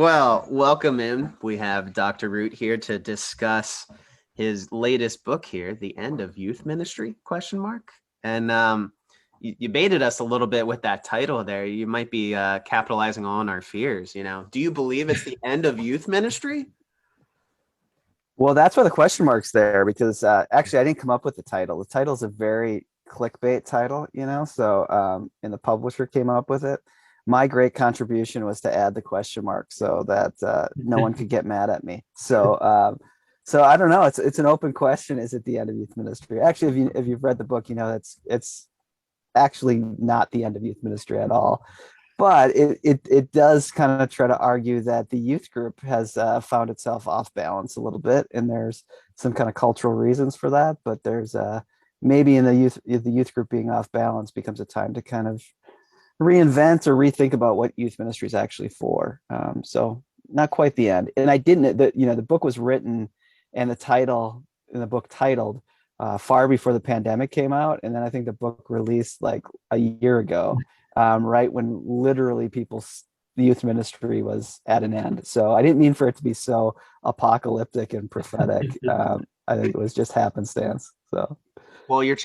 Well, welcome in. We have Dr. Root here to discuss his latest book here, The End of Youth Ministry, question mark. And you baited us a little bit with that title there. You might be capitalizing on our fears, Do you believe it's the end of youth ministry? Well, that's why the question mark's there, because actually I didn't come up with the title. The title is a very clickbait title, and the publisher came up with it. My great contribution was to add the question mark so that no one could get mad at me. So I don't know. It's an open question. Is it the end of youth ministry? Actually, if you've read the book, it's actually not the end of youth ministry at all. But it does kind of try to argue that the youth group has found itself off balance a little bit, and there's some kind of cultural reasons for that. But there's maybe in the youth group being off balance becomes a time to kind of reinvent or rethink about what youth ministry is actually for. So not quite the end. And I didn't. The book was written, and the title in the book titled far before the pandemic came out, and then I think the book released like a year ago. Right when literally the youth ministry was at an end. So I didn't mean for it to be so apocalyptic and prophetic. I think it was just happenstance. So, well, your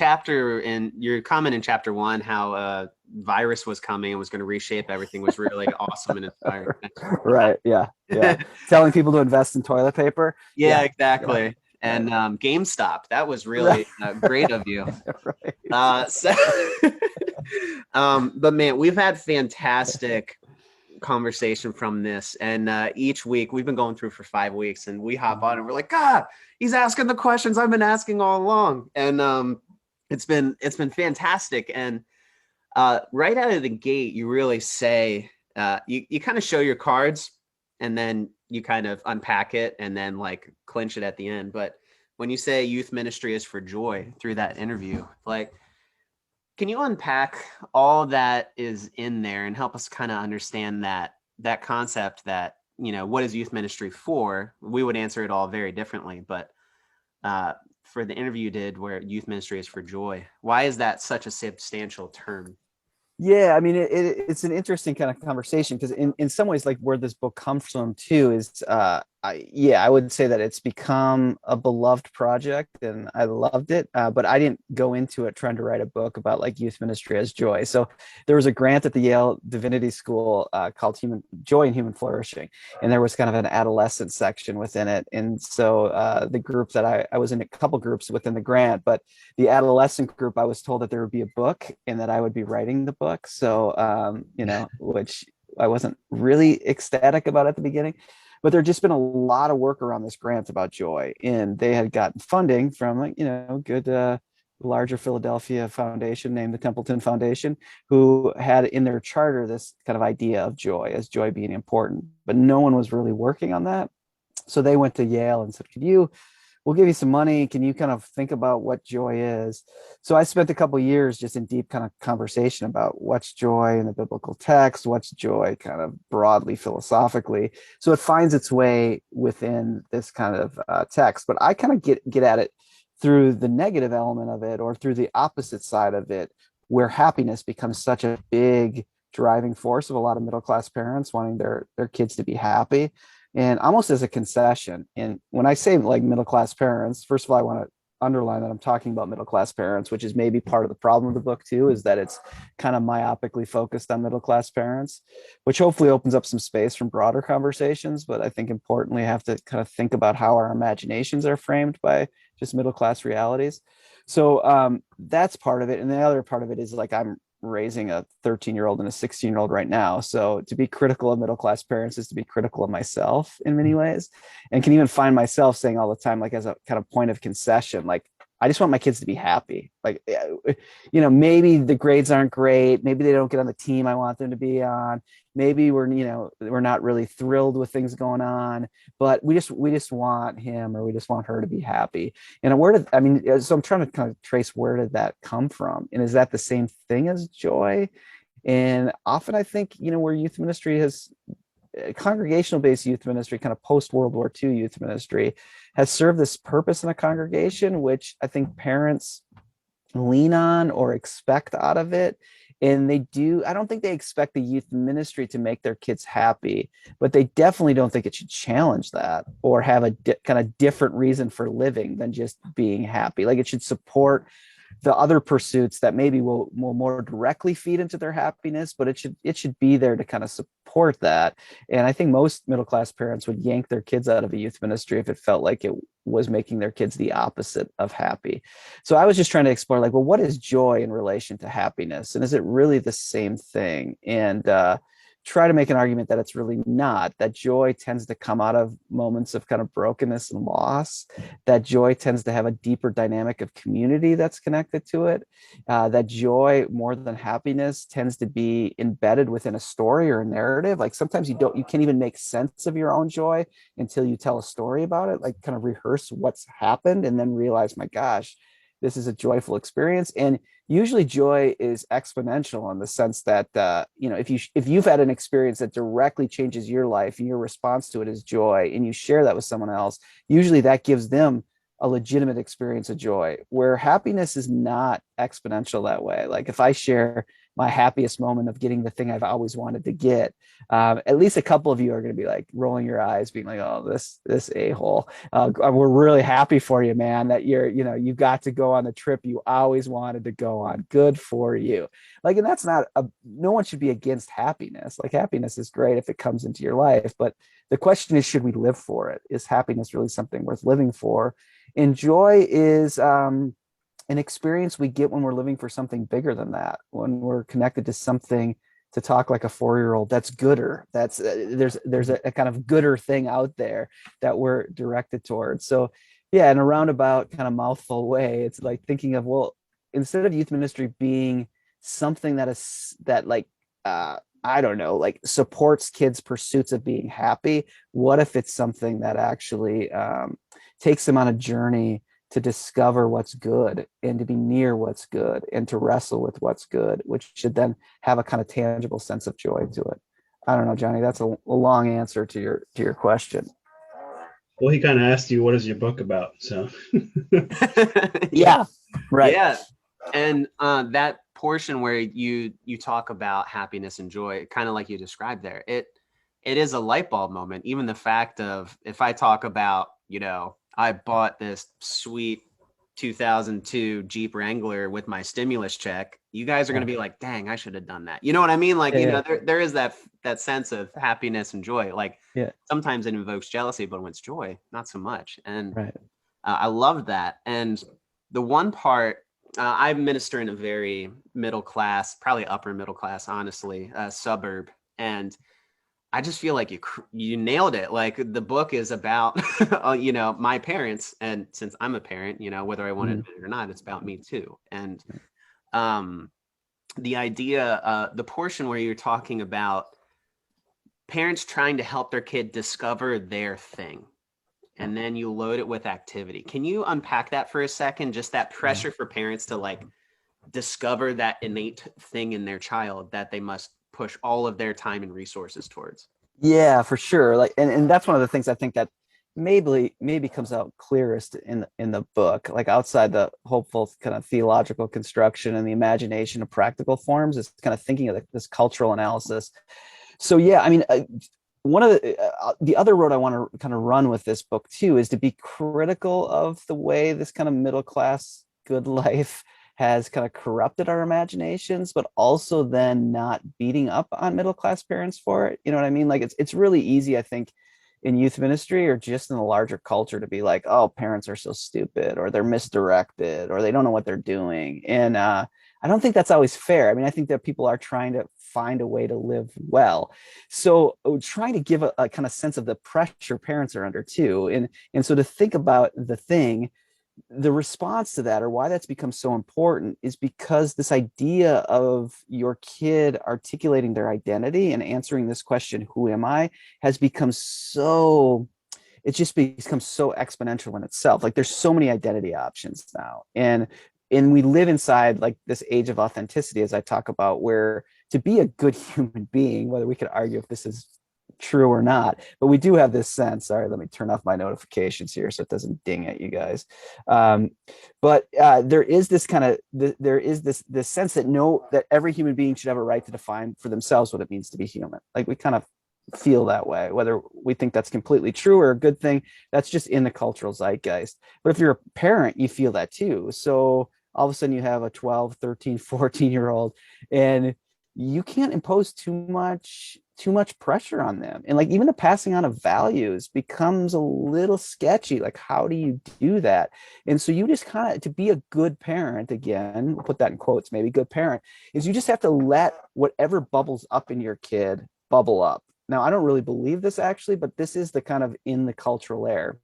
comment in chapter 1, how virus was coming and was going to reshape everything, was really awesome and inspiring. Right. Yeah. Telling people to invest in toilet paper. Yeah, exactly. Yeah. And GameStop, that was really great of you. Right. But man, we've had fantastic conversation from this, and each week we've been going through for 5 weeks, and we hop on and we're like, he's asking the questions I've been asking all along, and it's been fantastic. And right out of the gate, you really say you kind of show your cards, and then you kind of unpack it and then like clinch it at the end. But when you say youth ministry is for joy through that interview, like, can you unpack all that is in there and help us kind of understand that concept that, what is youth ministry for? We would answer it all very differently, but for the interview you did where youth ministry is for joy, why is that such a substantial term? Yeah, I mean, it's an interesting kind of conversation, because in some ways, like where this book comes from too is, I would say that it's become a beloved project, and I loved it. But I didn't go into it trying to write a book about like youth ministry as joy. So there was a grant at the Yale Divinity School called Joy and Human Flourishing, and there was kind of an adolescent section within it. And so the group that I was in a couple groups within the grant, but the adolescent group, I was told that there would be a book and that I would be writing the book. So, which I wasn't really ecstatic about at the beginning, but there'd just been a lot of work around this grant about joy, and they had gotten funding from good larger Philadelphia foundation named the Templeton Foundation, who had in their charter this kind of idea of joy, as joy being important, but no one was really working on that. So they went to Yale and said, we'll give you some money. Can you kind of think about what joy is? So I spent a couple of years just in deep kind of conversation about what's joy in the biblical text, what's joy kind of broadly philosophically. So it finds its way within this kind of text, but I kind of get at it through the negative element of it, or through the opposite side of it, where happiness becomes such a big driving force of a lot of middle-class parents wanting their kids to be happy, and almost as a concession. And when I say like middle-class parents, first of all, I want to underline that I'm talking about middle-class parents, which is maybe part of the problem of the book too, is that it's kind of myopically focused on middle-class parents, which hopefully opens up some space from broader conversations. But I think importantly, I have to kind of think about how our imaginations are framed by just middle-class realities. So that's part of it. And the other part of it is like, I'm raising a 13-year-old and a 16-year-old right now. So to be critical of middle-class parents is to be critical of myself in many ways, and can even find myself saying all the time, like as a kind of point of concession, like, I just want my kids to be happy. Like, maybe the grades aren't great. Maybe they don't get on the team I want them to be on. Maybe we're not really thrilled with things going on, but we just want him or we just want her to be happy. And so I'm trying to kind of trace, where did that come from? And is that the same thing as joy? And often I think, where youth ministry has, congregational based youth ministry, kind of post World War II youth ministry, has served this purpose in a congregation, which I think parents lean on or expect out of it. And I don't think they expect the youth ministry to make their kids happy, but they definitely don't think it should challenge that or have a kind of different reason for living than just being happy. Like it should support the other pursuits that maybe will more directly feed into their happiness, but it should be there to kind of support that. And I think most middle class parents would yank their kids out of a youth ministry if it felt like it was making their kids the opposite of happy. So I was just trying to explore, like, well, what is joy in relation to happiness, and is it really the same thing? And try to make an argument that it's really not, that joy tends to come out of moments of kind of brokenness and loss, that joy tends to have a deeper dynamic of community that's connected to it, that joy more than happiness tends to be embedded within a story or a narrative. Like sometimes you can't even make sense of your own joy until you tell a story about it, like kind of rehearse what's happened and then realize, my gosh, this is a joyful experience. And usually joy is exponential in the sense that if you've had an experience that directly changes your life and your response to it is joy, and you share that with someone else, usually that gives them a legitimate experience of joy, where happiness is not exponential that way. Like if I share my happiest moment of getting the thing I've always wanted to get, at least a couple of you are going to be like rolling your eyes, being like, "Oh, this a-hole. We're really happy for you, man, that you got to go on the trip you always wanted to go on. Good for you." Like, and that's no one should be against happiness. Like happiness is great if it comes into your life, but the question is, should we live for it? Is happiness really something worth living for? And joy is an experience we get when we're living for something bigger than that, when we're connected to something, to talk like a 4-year-old, that's gooder. That's there's a kind of gooder thing out there that we're directed towards. So yeah, in a roundabout kind of mouthful way, it's like thinking of, well, instead of youth ministry being something that like I don't know, like supports kids' pursuits of being happy, what if it's something that actually takes them on a journey to discover what's good and to be near what's good and to wrestle with what's good, which should then have a kind of tangible sense of joy to it. I don't know, Johnny, that's a long answer to your question. Well, he kind of asked you, what is your book about? So yeah, right. Yeah. And that portion where you talk about happiness and joy, kind of like you described there, it is a light bulb moment. Even the fact of, if I talk about, I bought this sweet 2002 Jeep Wrangler with my stimulus check, you guys are going to be like, dang, I should have done that. You know what I mean? Like, there is that sense of happiness and joy. Like sometimes it invokes jealousy, but when it's joy, not so much. And I love that. And the one part, I minister in a very middle class, probably upper middle class, honestly, suburb. And I just feel like you nailed it. Like the book is about, my parents. And since I'm a parent, whether I want to admit it or not, it's about me too. And the idea, the portion where you're talking about parents trying to help their kid discover their thing, and then you load it with activity. Can you unpack that for a second? Just that pressure for parents to like discover that innate thing in their child that they must push all of their time and resources towards. Yeah, for sure. Like, and that's one of the things I think that maybe comes out clearest in the book, like outside the hopeful kind of theological construction and the imagination of practical forms, is kind of thinking of this cultural analysis. So yeah, I mean, one of the other road I want to kind of run with this book too is to be critical of the way this kind of middle class good life has kind of corrupted our imaginations, but also then not beating up on middle class parents for it. You know what I mean? Like it's really easy, I think, in youth ministry or just in the larger culture to be like, oh, parents are so stupid, or they're misdirected, or they don't know what they're doing. And I don't think that's always fair. I mean, I think that people are trying to find a way to live well. So trying to give a kind of sense of the pressure parents are under too. And so to think about the thing, the response to that, or why that's become so important, is because this idea of your kid articulating their identity and answering this question, who am I, has become so, it's just become so exponential in itself. Like there's so many identity options now. And we live inside like this age of authenticity, as I talk about, where to be a good human being, whether we could argue if this is true or not, but we do have this sense. Sorry, let me turn off my notifications here so it doesn't ding at you guys. But there is this kind of there is this sense that that every human being should have a right to define for themselves what it means to be human. Like we kind of feel that way, whether we think that's completely true or a good thing. That's just in the cultural zeitgeist. But if you're a parent, you feel that too. So all of a sudden you have a 12, 13, 14-year-old, and you can't impose too much pressure on them. And like even the passing on of values becomes a little sketchy. Like, how do you do that? And so you just kind of, to be a good parent, again, we'll put that in quotes, maybe good parent, is you just have to let whatever bubbles up in your kid bubble up. Now, I don't really believe this actually, but this is the kind of in the cultural air.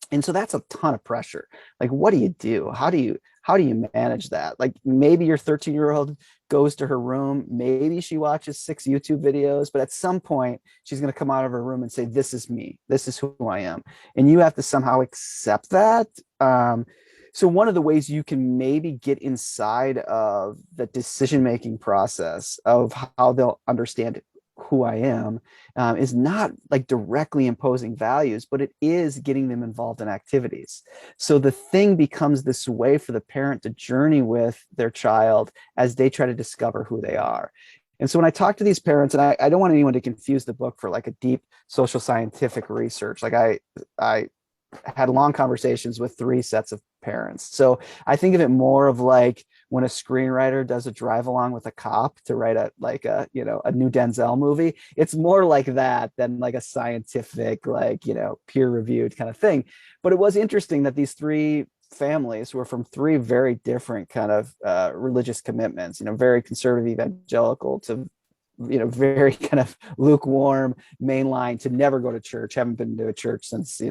And so that's a ton of pressure. Like, what do you do? How do you manage that? Like, maybe your 13-year-old goes to her room, maybe she watches 6 YouTube videos, but at some point she's going to come out of her room and say, this is me, this is who I am. And you have to somehow accept that. So one of the ways you can maybe get inside of the decision-making process of how they'll understand who I am, is not like directly imposing values, but it is getting them involved in activities. So the thing becomes this way for the parent to journey with their child as they try to discover who they are. And so when I talk to these parents, and I don't want anyone to confuse the book for like a deep social scientific research, like I had long conversations with 3 sets of parents. So I think of it more of like when a screenwriter does a drive along with a cop to write a new Denzel movie. It's more like that than like a scientific, like, peer reviewed kind of thing. But it was interesting that these 3 families were from 3 very different kind of religious commitments, very conservative evangelical to very kind of lukewarm mainline to never go to church, haven't been to a church since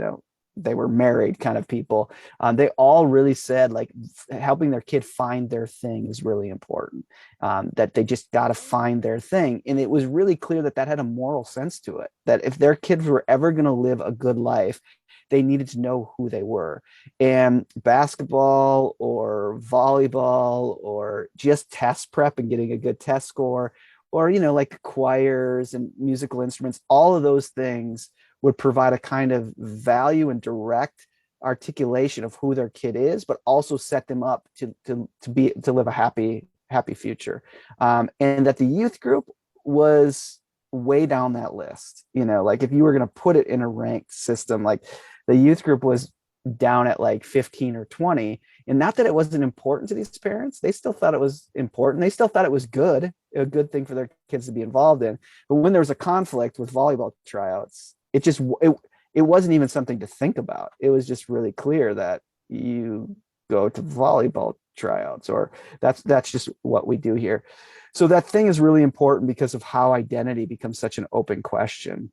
they were married kind of people. They all really said like helping their kid find their thing is really important, that they just got to find their thing. And it was really clear that that had a moral sense to it, that if their kids were ever going to live a good life, they needed to know who they were. And basketball or volleyball or just test prep and getting a good test score, or, like choirs and musical instruments, all of those things would provide a kind of value and direct articulation of who their kid is, but also set them up to live a happy future. And that the youth group was way down that list. Like if you were going to put it in a ranked system, like the youth group was down at like 15 or 20. And not that it wasn't important to these parents. They still thought it was important. They still thought it was a good thing for their kids to be involved in. But when there was a conflict with volleyball tryouts, it wasn't even something to think about. It was just really clear that you go to volleyball tryouts, or that's just what we do here. So that thing is really important because of how identity becomes such an open question.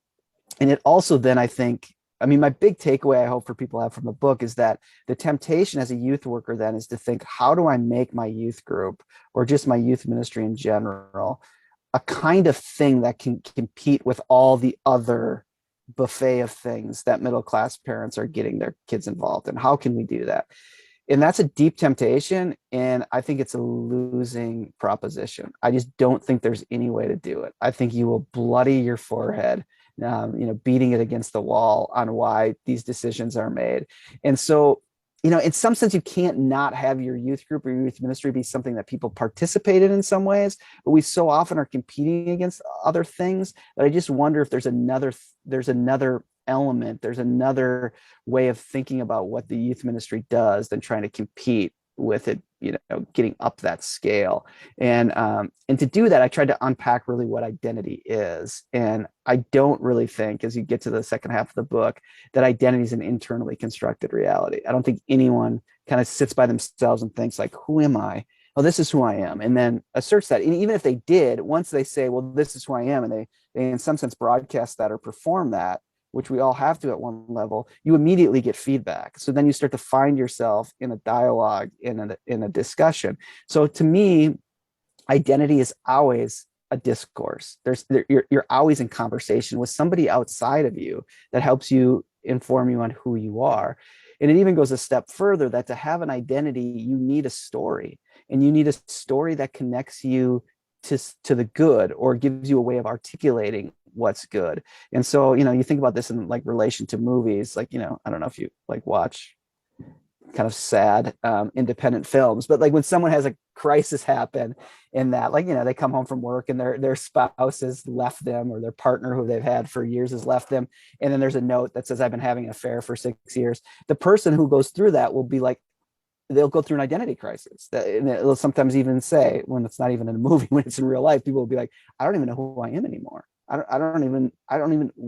And it also then, my big takeaway I hope for people have from the book is that the temptation as a youth worker then is to think, how do I make my youth group or just my youth ministry in general a kind of thing that can compete with all the other buffet of things that middle-class parents are getting their kids involved in? How can we do that? And that's a deep temptation. And I think it's a losing proposition. I just don't think there's any way to do it. I think you will bloody your forehead, beating it against the wall on why these decisions are made. And so, in some sense, you can't not have your youth group or your youth ministry be something that people participate in some ways, but we so often are competing against other things that I just wonder if there's another element, there's another way of thinking about what the youth ministry does than trying to compete with it, getting up that scale. And to do that, I tried to unpack really what identity is. And I don't really think, as you get to the second half of the book, that identity is an internally constructed reality. I don't think anyone kind of sits by themselves and thinks like, who am I? Oh, this is who I am. And then asserts that. And even if they did, once they say, well, this is who I am, and they in some sense broadcast that or perform that, which we all have to at one level, you immediately get feedback. So then you start to find yourself in a dialogue, in a discussion. So to me, identity is always a discourse. You're always in conversation with somebody outside of you that helps you inform you on who you are. And it even goes a step further that to have an identity, you need a story, and you need a story that connects you to the good, or gives you a way of articulating what's good. And so, you think about this in like relation to movies, like, I don't know if you like watch kind of sad independent films, but like when someone has a crisis happen in that, like, they come home from work and their spouse has left them, or their partner who they've had for years has left them, and then there's a note that says, I've been having an affair for 6 years. The person who goes through that will be like, they'll go through an identity crisis. And it'll sometimes even say, when it's not even in a movie, when it's in real life, people will be like, I don't even know who I am anymore. I don't even,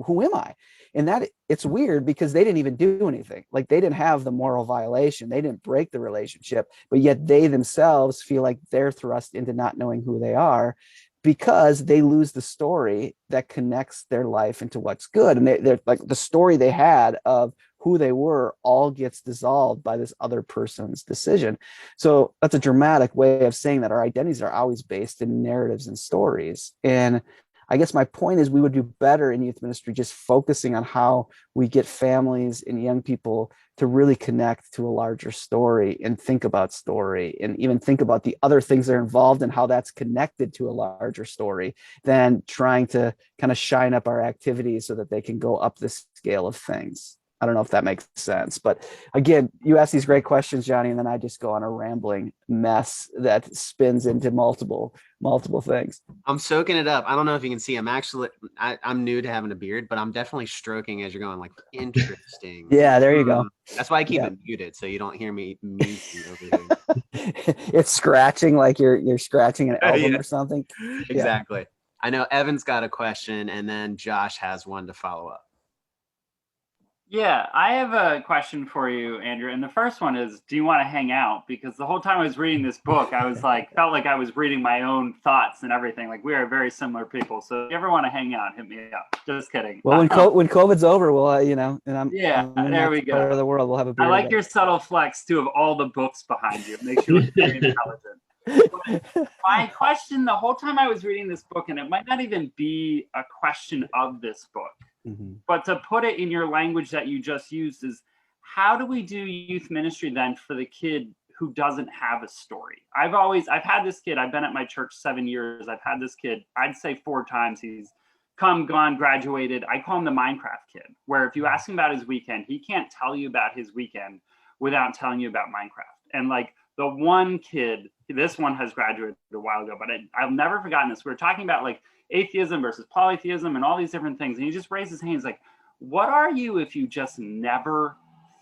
who am I? And that, it's weird because they didn't even do anything. Like, they didn't have the moral violation. They didn't break the relationship, but yet they themselves feel like they're thrust into not knowing who they are, because they lose the story that connects their life into what's good. And they're like, the story they had of who they were all gets dissolved by this other person's decision. So that's a dramatic way of saying that our identities are always based in narratives and stories. And I guess my point is, we would do better in youth ministry just focusing on how we get families and young people to really connect to a larger story and think about story, and even think about the other things that are involved and how that's connected to a larger story, than trying to kind of shine up our activities so that they can go up the scale of things. I don't know if that makes sense, but again, you ask these great questions, Johnny, and then I just go on a rambling mess that spins into multiple things. I'm soaking it up. I don't know if you can see. I'm new to having a beard, but I'm definitely stroking as you're going. Like, interesting. Yeah, there you go. That's why I keep Yeah. it muted, so you don't hear me musing over here. It's scratching like you're scratching an album Yeah. or something. Exactly. Yeah. I know Evan's got a question, and then Josh has one to follow up. Yeah, I have a question for you, Andrew. And the first one is, do you want to hang out? Because the whole time I was reading this book, I was like, felt like I was reading my own thoughts and everything. Like, we are very similar people. So if you ever want to hang out, hit me up. Just kidding. Well, when COVID's over, we'll, and I'm in there we go. part of the world, we'll have a beer. I like your subtle flex too of all the books behind you. It makes you look very intelligent. But my question the whole time I was reading this book, and it might not even be a question of this book, but to put it in your language that you just used, is how do we do youth ministry then for the kid who doesn't have a story? I've had this kid. I've been at my church 7 years. I've had this kid, I'd say 4 times. He's come, gone, graduated. I call him the Minecraft kid, where if you ask him about his weekend, he can't tell you about his weekend without telling you about Minecraft. And like the one kid, this one has graduated a while ago, but I've never forgotten this. We were talking about like atheism versus polytheism and all these different things. And he just raised his hand. He's like, what are you if you just never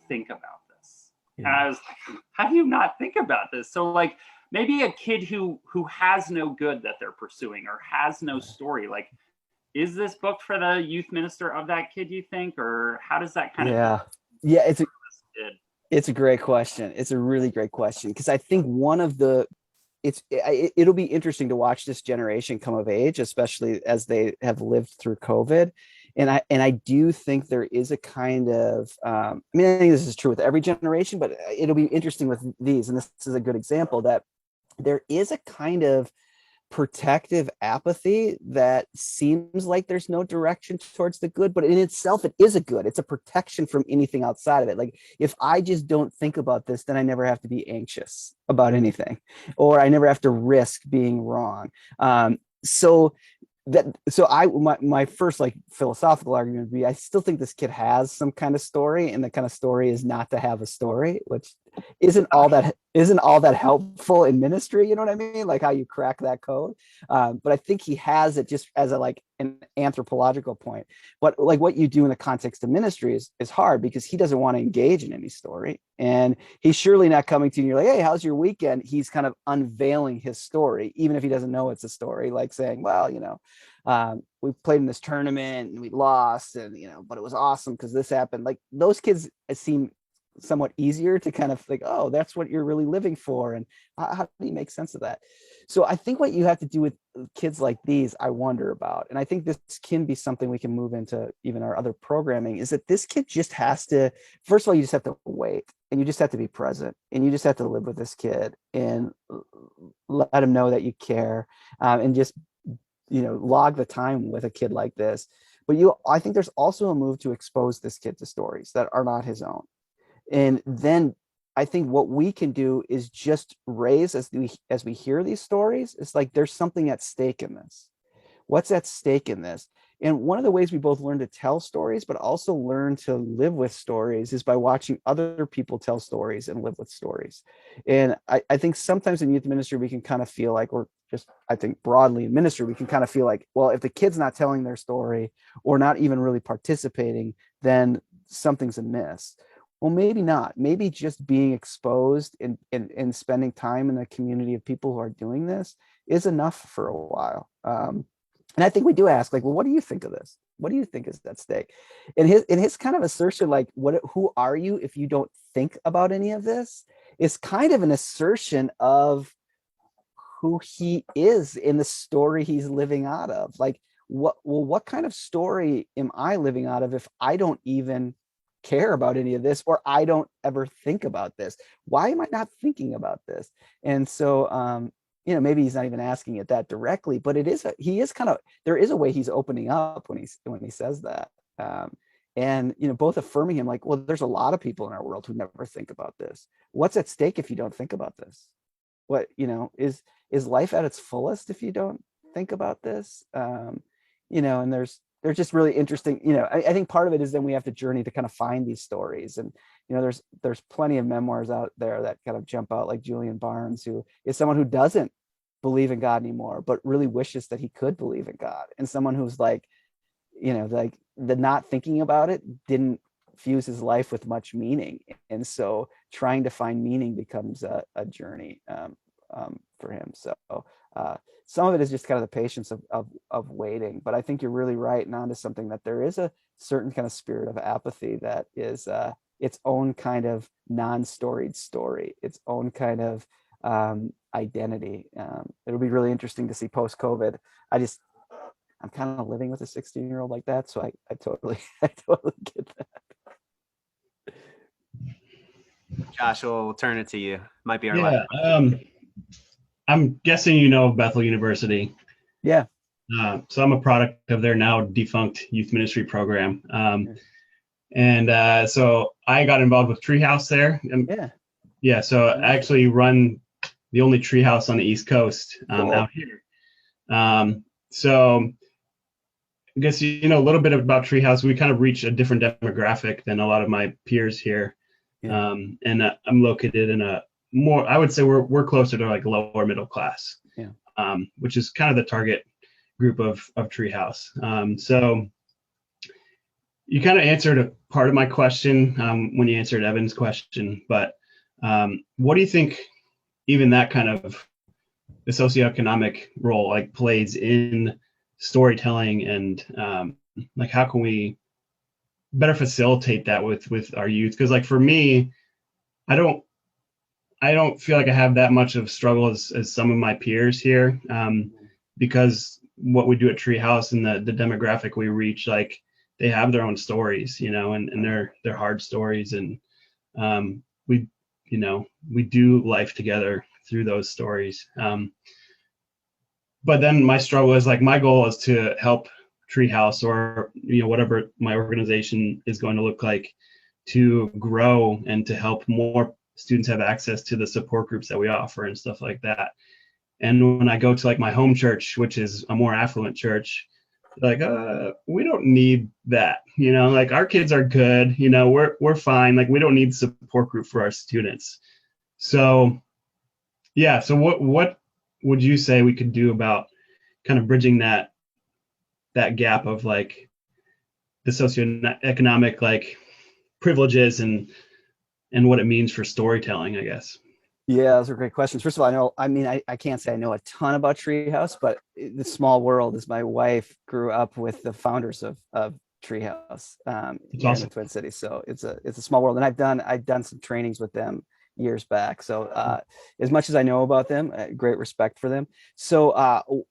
think about this? Yeah. And I was like, how do you not think about this? So like maybe a kid who has no good that they're pursuing or has no story, like, is this book for the youth minister of that kid, you think? Or how does that kind of... Yeah, it's a great question. It's a really great question, because I think it'll be interesting to watch this generation come of age, especially as they have lived through COVID. And I do think there is a kind of, I think this is true with every generation, but it'll be interesting with these. And this is a good example that there is a kind of protective apathy that seems like there's no direction towards the good, but in itself, it is a good. It's a protection from anything outside of it. Like, if I just don't think about this, then I never have to be anxious about anything, or I never have to risk being wrong. My first like philosophical argument would be, I still think this kid has some kind of story, and the kind of story is not to have a story, which isn't all that helpful in ministry. You know what I mean? Like how you crack that code. But I think he has it just as an anthropological point. But like what you do in the context of ministry is hard, because he doesn't want to engage in any story. And he's surely not coming to you and you're like, hey, how's your weekend? He's kind of unveiling his story, even if he doesn't know it's a story, like saying, well, we played in this tournament and we lost, and, but it was awesome because this happened. Like, those kids seem somewhat easier to kind of like, oh, that's what you're really living for. And how do you make sense of that? So I think what you have to do with kids like these, I wonder about, and I think this can be something we can move into even our other programming, is that this kid just has to, first of all, you just have to wait, and you just have to be present, and you just have to live with this kid and let him know that you care, and just, log the time with a kid like this. But I think there's also a move to expose this kid to stories that are not his own. And then I think what we can do is just raise, as we hear these stories, it's like there's something at stake in this. What's at stake in this? And one of the ways we both learn to tell stories, but also learn to live with stories, is by watching other people tell stories and live with stories. And I think sometimes in youth ministry, we can kind of feel like, or just, I think broadly in ministry, we can kind of feel like, well, if the kid's not telling their story or not even really participating, then something's amiss. Well, maybe not. Maybe just being exposed and spending time in a community of people who are doing this is enough for a while. And I think we do ask, like, well, what do you think of this? What do you think is at stake? And his kind of assertion, like, who are you if you don't think about any of this, is kind of an assertion of who he is in the story he's living out of. Like, what kind of story am I living out of if I don't even care about any of this, or I don't ever think about this? Why am I not thinking about this? And so, maybe he's not even asking it that directly, but there is a way he's opening up when he says that. And both affirming him, like, well, there's a lot of people in our world who never think about this. What's at stake if you don't think about this? What, is life at its fullest if you don't think about this? And they're just really interesting. I think part of it is then we have to journey to kind of find these stories. And, there's plenty of memoirs out there that kind of jump out, like Julian Barnes, who is someone who doesn't believe in God anymore, but really wishes that he could believe in God. And someone who's like, like the not thinking about it didn't fuse his life with much meaning. And so trying to find meaning becomes a journey for him. So some of it is just kind of the patience of waiting. But I think you're really right and onto something, that there is a certain kind of spirit of apathy that is its own kind of non-storied story, its own kind of identity. It'll be really interesting to see post-COVID. I'm kind of living with a 16-year-old like that, so I totally get that. Josh, we'll turn it to you. Might be our last. I'm guessing Bethel University. Yeah. So I'm a product of their now defunct youth ministry program. And so I got involved with Treehouse there. Yeah. So I actually run the only treehouse on the East Coast out here. So I guess, a little bit about Treehouse. We kind of reach a different demographic than a lot of my peers here. Yeah. And I'm located in I would say we're closer to like lower middle class, which is kind of the target group of Treehouse. So you kind of answered a part of my question when you answered Evan's question, but what do you think even that kind of the socioeconomic role like plays in storytelling, and like how can we better facilitate that with our youth? Because like for me, I don't feel like I have that much of struggle as some of my peers here, because what we do at Treehouse and the demographic we reach, like they have their own stories, and they're hard stories, and we do life together through those stories. But then my struggle is like, my goal is to help Treehouse, or whatever my organization is going to look like, to grow and to help more students have access to the support groups that we offer and stuff like that. And when I go to like my home church, which is a more affluent church, like we don't need that, like our kids are good, we're fine, like we don't need support group for our students. So yeah, so what would you say we could do about kind of bridging that gap of like the socioeconomic like privileges and what it means for storytelling, I guess? Yeah, those are great questions. First of all, I can't say I know a ton about Treehouse, but the small world is my wife grew up with the founders of Treehouse awesome. In the Twin Cities. So it's a small world. And I've done some trainings with them years back. So as much as I know about them, great respect for them. So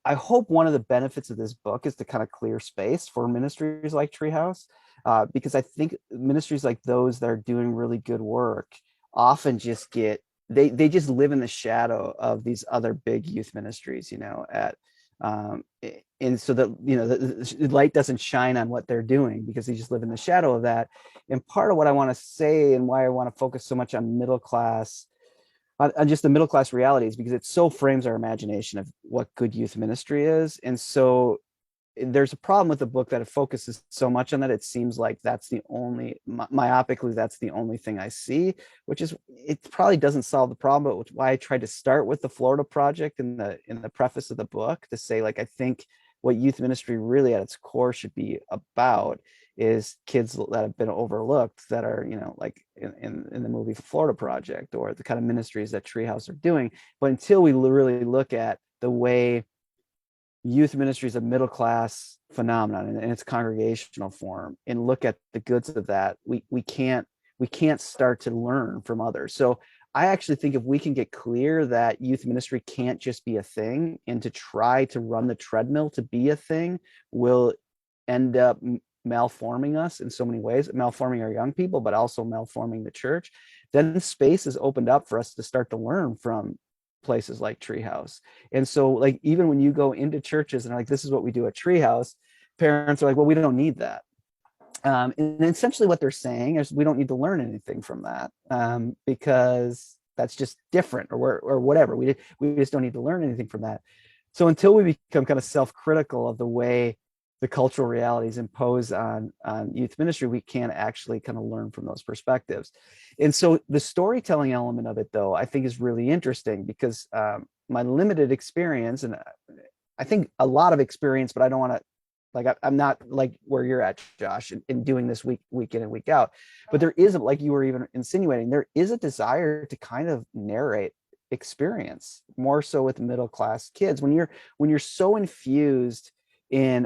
I hope one of the benefits of this book is to kind of clear space for ministries like Treehouse, because I think ministries like those that are doing really good work often just they just live in the shadow of these other big youth ministries, and so that the light doesn't shine on what they're doing because they just live in the shadow of that. And part of what I want to say and why I want to focus so much on middle class, on just the middle class realities, because it so frames our imagination of what good youth ministry is. And so there's a problem with the book that it focuses so much on that it seems like that's the only, myopically, that's the only thing I see, which is, it probably doesn't solve the problem, but why I tried to start with the Florida project in the preface of the book, to say, like, I think what youth ministry really at its core should be about is kids that have been overlooked, that are, you know, like in the movie Florida Project, or the kind of ministries that Treehouse are doing. But until we really look at the way youth ministry is a middle class phenomenon in its congregational form, and look at the goods of that, we can't start to learn from others. So I actually think if we can get clear that youth ministry can't just be a thing, and to try to run the treadmill to be a thing will end up malforming us in so many ways, malforming our young people, but also malforming the church, then space is opened up for us to start to learn from places like Treehouse. And so, like, even when you go into churches and like, this is what we do at Treehouse, parents are like, well, we don't need that. And essentially what they're saying is, we don't need to learn anything from that, because that's just different, or whatever. We just don't need to learn anything from that. So until we become kind of self-critical of the way the cultural realities impose on youth ministry, we can't actually kind of learn from those perspectives. And so the storytelling element of it, though, I think is really interesting, because my limited experience, and I think a lot of experience, but I don't want to, like, I'm not like where you're at, Josh, in doing this week in and week out. But there is, like you were even insinuating, there is a desire to kind of narrate experience, more so with middle class kids. When you're so infused in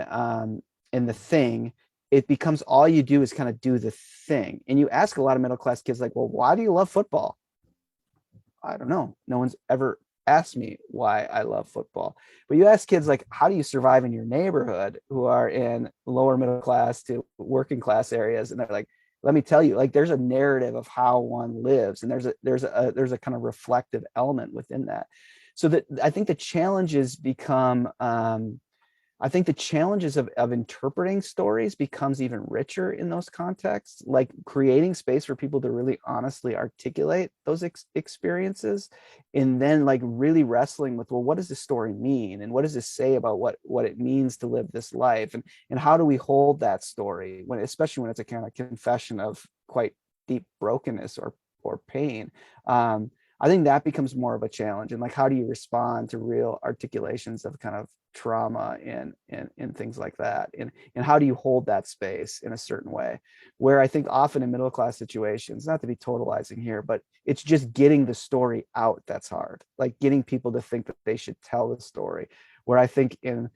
the thing, it becomes all you do is kind of do the thing. And you ask a lot of middle class kids, like, well, why do you love football? I don't know. No one's ever asked me why I love football. But you ask kids, like, how do you survive in your neighborhood, who are in lower middle class to working class areas? And they're like, let me tell you, like, there's a narrative of how one lives, and there's a kind of reflective element within that. So that I think the challenges become I think the challenges of interpreting stories becomes even richer in those contexts, like creating space for people to really honestly articulate those experiences, and then like really wrestling with, well, what does this story mean? And what does this say about what it means to live this life? And how do we hold that story, especially when it's a kind of confession of quite deep brokenness or pain? I think that becomes more of a challenge. And like, how do you respond to real articulations of kind of trauma and things like that? And how do you hold that space in a certain way, where I think often in middle class situations, not to be totalizing here, but it's just getting the story out that's hard, like getting people to think that they should tell the story, where I think in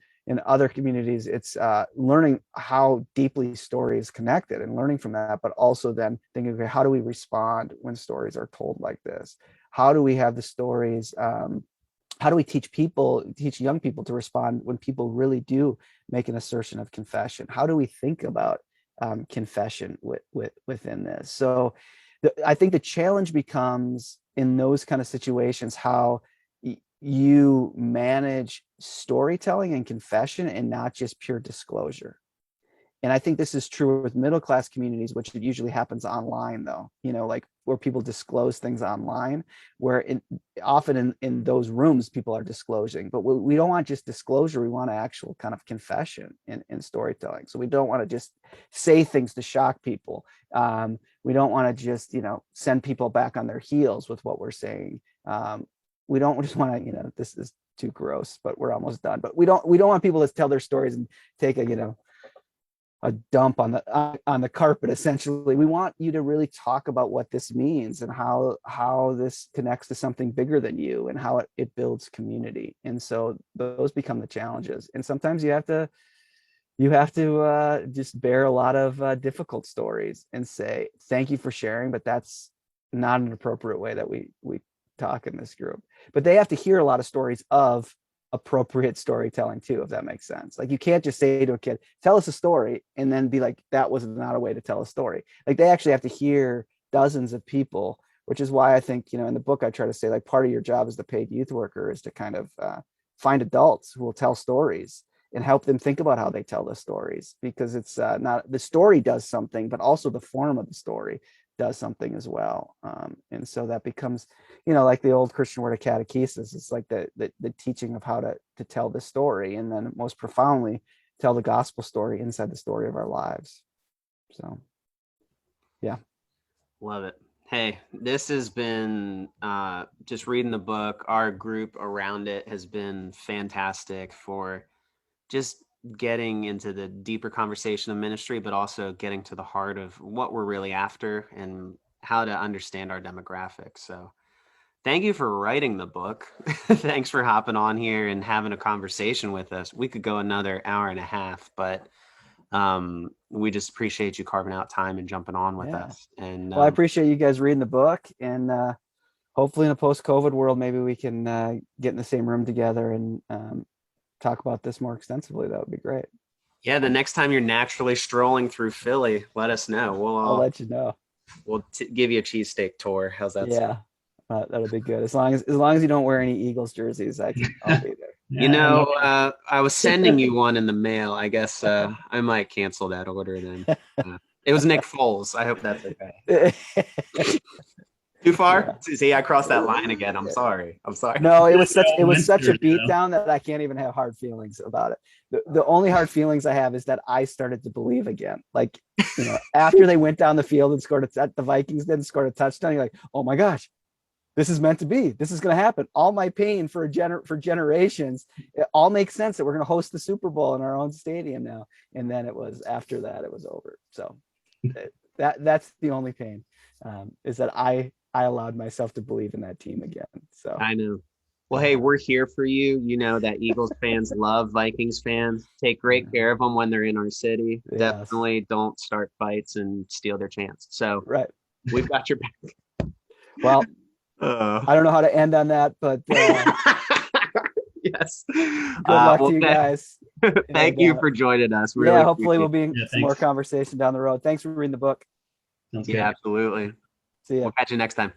other communities, it's learning how deeply story is connected and learning from that, but also then thinking, okay, how do we respond when stories are told like this? How do we have the stories? How do we teach young people to respond when people really do make an assertion of confession? How do we think about confession within this? So I think the challenge becomes in those kind of situations, how you manage storytelling and confession and not just pure disclosure. And I think this is true with middle class communities, which it usually happens online, though, like where people disclose things online, where often in those rooms, people are disclosing. But we don't want just disclosure. We want actual kind of confession in storytelling. So we don't want to just say things to shock people. We don't want to just, send people back on their heels with what we're saying. We don't just want to, this is too gross, but we're almost done. But we don't want people to tell their stories and take a dump on the carpet. Essentially, we want you to really talk about what this means and how this connects to something bigger than you, and how it builds community. And so those become the challenges. And sometimes you have to just bear a lot of difficult stories and say, thank you for sharing, but that's not an appropriate way that we talk in this group. But they have to hear a lot of stories of appropriate storytelling too, if that makes sense. Like, you can't just say to a kid, tell us a story, and then be like, that was not a way to tell a story. Like, they actually have to hear dozens of people, which is why I think, in the book I try to say, like, part of your job as the paid youth worker is to kind of find adults who will tell stories and help them think about how they tell the stories, because it's not the story does something, but also the form of the story does something as well. And so that becomes, like the old Christian word of catechesis. It's like the teaching of how to tell the story. And then most profoundly, tell the gospel story inside the story of our lives. So, yeah. Love it. Hey, this has been just reading the book. Our group around it has been fantastic for just getting into the deeper conversation of ministry, but also getting to the heart of what we're really after and how to understand our demographics. So thank you for writing the book. Thanks for hopping on here and having a conversation with us. We could go another hour and a half, but we just appreciate you carving out time and jumping on with us. And well, I appreciate you guys reading the book, and hopefully in a post-COVID world, maybe we can get in the same room together and talk about this more extensively. That would be great. Yeah, the next time you're naturally strolling through Philly, let us know. I'll let you know. We'll give you a cheesesteak tour. How's that? Yeah, that'll be good. As long as you don't wear any Eagles jerseys, I'll be there. Yeah, I was sending you one in the mail. I guess I might cancel that order then. It was Nick Foles. I hope that's okay. Too far? Yeah. See, I crossed that line again. I'm sorry. No, it was such a beatdown that I can't even have hard feelings about it. The only hard feelings I have is that I started to believe again. Like, after they went down the field and scored the Vikings did scored a touchdown. You're like, oh my gosh, this is meant to be. This is going to happen. All my pain for generations, it all makes sense that we're going to host the Super Bowl in our own stadium now. And then after that, it was over. So that's the only pain, is that I allowed myself to believe in that team again. So I know. Well, hey, we're here for you. You know that Eagles fans love Vikings fans. Take great care of them when they're in our city. Yes. Definitely don't start fights and steal their chance. So we've got your back. Well, I don't know how to end on that, but yes. Good luck to you guys. Thank you for joining us. Really hopefully we'll be in some more conversation down the road. Thanks for reading the book. Absolutely. See ya. We'll catch you next time.